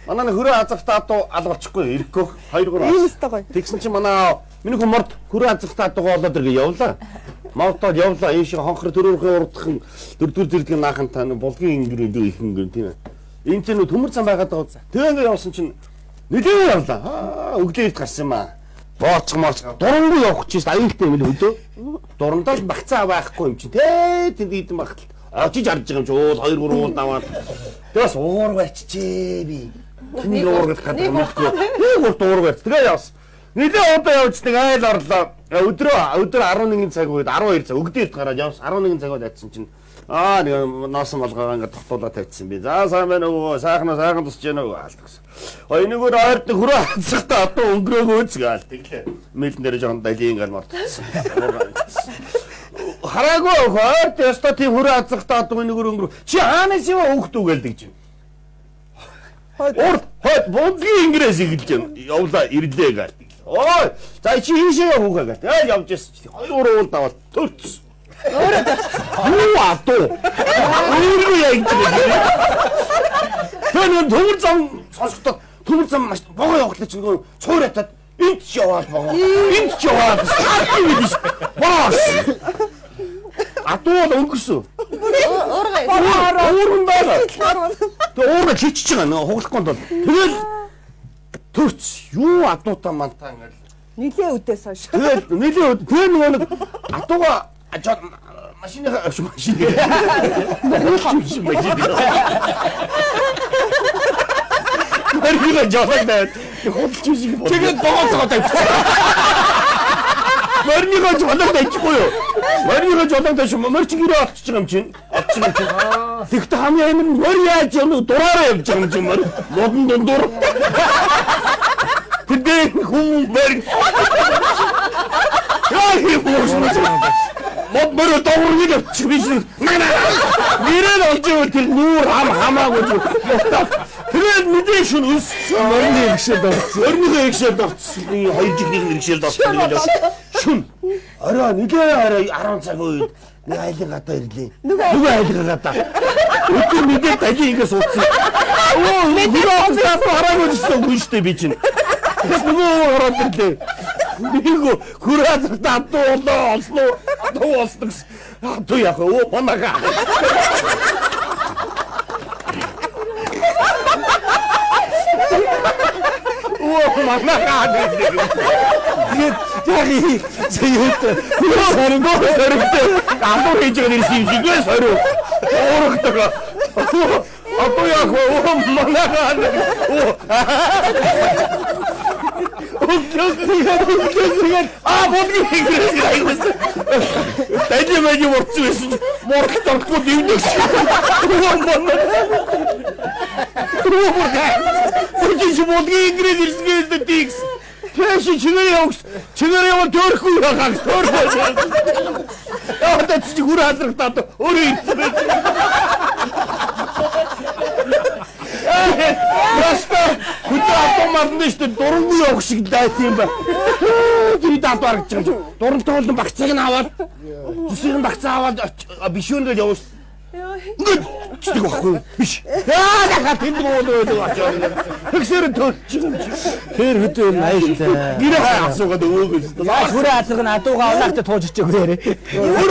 Манай хөрөө азартаа дуу алгавчихгүй ирэхгүй 2-3 Ийм өстой гоё. Тэгсэн чинь манай миний хүмүүрд хөрөө азартаа дуугаа болоод иргээ явлаа. Мавтад явлаа ийм шиг хонхор төрөөрхөн урдхан 4-4 зэрдгийн наахан тань булгийн ингэрээ ихэн гэн тийм ээ. Энд чинь төмөр зам байгаад байгаа. Тэгээ ингэ явсан чинь нэлээ явлаа. Өглөөд гарсан юм аа. Бооцох морч дурангүй явах гэж аюултай юм л өдөө. Дурандаа л багцаа байхгүй юм чинь тэ тэнд идэн багт очиж харж байгаа юм чи уул 2-3 уул даваад. Тэгээс уур барьчихжээ би. Нэг уур гэдэг юм мэдгүй. Нэг уур барьц. Тэгээ явсан. Нэлээ удаа явждаг айл орлоо. Өдөр 11 цаг үед 12 цаг өгдөөд гараад явсан 11 цагад атсан чинь нэг носон болгоо ингээд тогтуулаад тавьчихсан би. За сайн байна уу? Сайхан тусч яана уу? Аалдагсан. Энэгээр ойрд хөрөө хацхтаа одоо өнгөрөөгөө үзгээл тэглээ. Мэйлэн дээр жоохон далийн ингээд мартсан. Хараагүй ойрд яста тийм хөрөө хацхтаа одоо энэгээр өнгөрөө. Чи хаанаас юм хөөхт үгэлдэг чинь. Хойд бонгийн ингээс игэлж явлаа ирлээ гал. Ой, за чи хийшээ хүүгээ гэл. Тэгэл явж ирсэн чи 2 уул даваад төрц. Өөрөө юу атуу. Өөрөө яг тийм. Тэнэ төмөр зам сонсохдоо төмөр зам маш богоо явахлаа чи нөгөө цуур хатаад энд ч яваад богоо. Энд ч яваад. Баас. Атуу өнгөрсөн. Уурын байна. Тэ уураа чичиж байгаа нөгөө хуглахгүй бол. Тэгэл төрц юу атуутай мантаа ингээл Нилээ өдөөс хойш. тэгээд нилээ тэр нэг атууга машины Мэрхийгээ жолоодаа худалч юм шиг болоо. Тэгээд богоцоо тавьчихсан. Мэрхийгээ жолоодаа ичгүй юу? Мэрхийгээ жолоодаа шүү. Мэрч гэрээ олчих юм чинь. Тэгтээ хамгийн амар нь мөр яаж юм дураараа явж байгаа юм чинь мөр. Модон дундуур. Тэдний хүн мэр. Яа мод мөр доорны явчих биш. Нэрэл олж ивэл тэр нүүр хамаагүй. Тэгээд мэдээ шин өссөн мөрний ихшээд орсон. Мөрний ихшээд орсон. Би 2 жилийн ихшээд орсон гэж байна. Шүн. Орой нэлээ 10 цаг үед нэг айлын гадаа ирлээ. Нөгөө айлын гадаа. Өдөр мэдээ дажи ингэ суудсан. Оо нөгөө хараагүй гэсэн үг шүү дээ би чинь. Тэгээс нөгөө ороод ирлээ. Бигөө хүрээд татуу болоо олсноо. Атуу олсон гэсэн. Атуу яах вэ? Манага. Оо манага. Яги зэйт. Сөрөмтэй. Атуу хийж байгаа нэр шивжигээ сөрөө. Оорохтойгоо. Атуу яах вэ? Манага. Бодгийн хэрэгс. Таны маяг урцсан байсан. Морхт орхгүй дивнэс. Үгүй бодгийн хэрэгс ирсгээд тийгс. Тэш чигээр яваа төрхгүй яхаа. Төрхгүй. Яа чи хүр хазрахтаа өөрөө ирсэн. Яста хүтээ марна шүү дээ дургүй явах шиг дайт юм ба. Тэр даат аргач байгаа. Дурантай болон багцааг нь аваад зүсийг нь багцаа аваад бишүүнээр явж. Ингээд чиг байхгүй биш. Яа дахиад тэнд муу очоод. Тэгсээр төрчих юм чи. Тэр хөдөө айлтай. Гэрээ асуугаад өгөөгүй шүү дээ. Хүрээ азраг нь адууга авлаагт тууж ичээгээрээ.